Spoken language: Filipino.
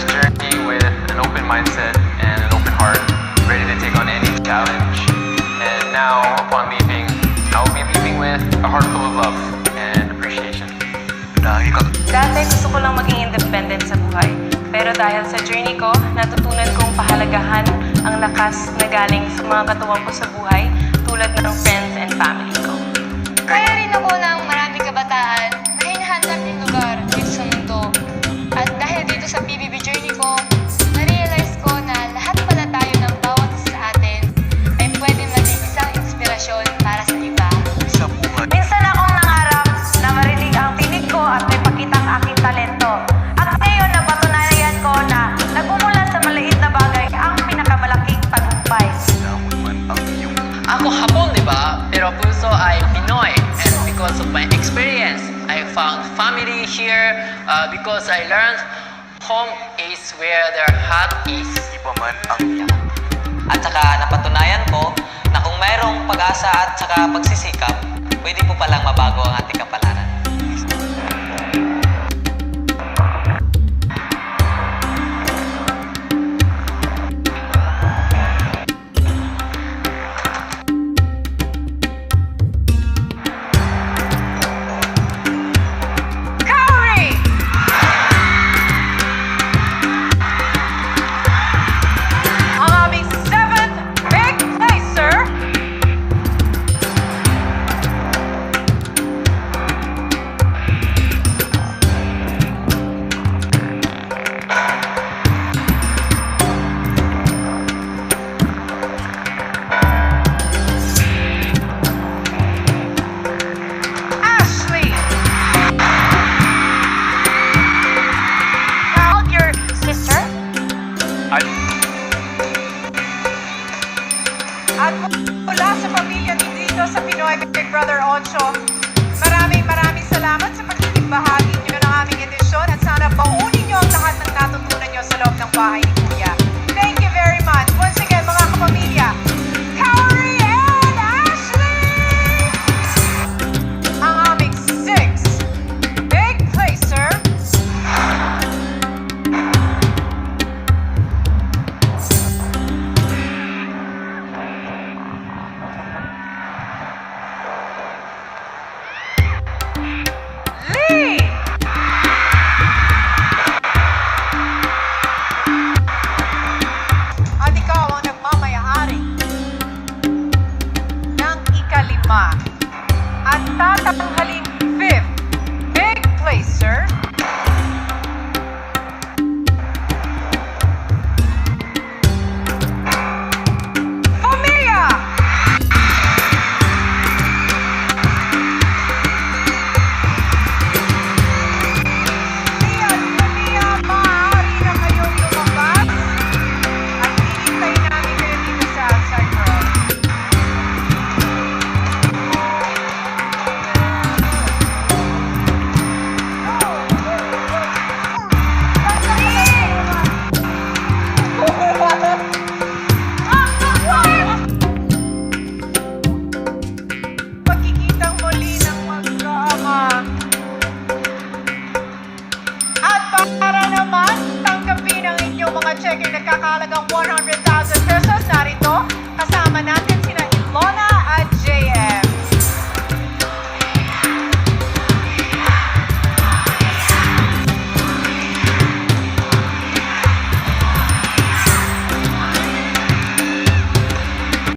this journey with an open mindset and an open heart, ready to take on any challenge. And now, upon leaving, I will be leaving with a heart full of love and appreciation. Dati gusto ko lang maging independent sa buhay. Pero dahil sa journey ko, natutunan kong pahalagahan ang lakas na galing sa mga katuwang ko sa buhay tulad ng friends and family ko. Kaya rin ako ng maraming kabataan na hinahanap yung lugar dito sa mundo. At dahil dito sa PBB journey ko, na-realize ko na lahat pala tayo ng bawat isa sa atin ay pwede maging isang inspirasyon para sa iba. Minsan akong nangarap na marinig ang tinig ko at may pakita ang aking talento. At ngayon napatunayan ko na nagmumula sa maliit na bagay ang pinakamalaking tagumpay. Ako Hapon, di ba? Pero puso ay Pinoy. And because of my experience, I found family here because I learned home is where their heart is. At saka napatunayan ko na kung mayroong pag-asa at saka pagsisikap, pwede po palang mabago ang ating kapalaran.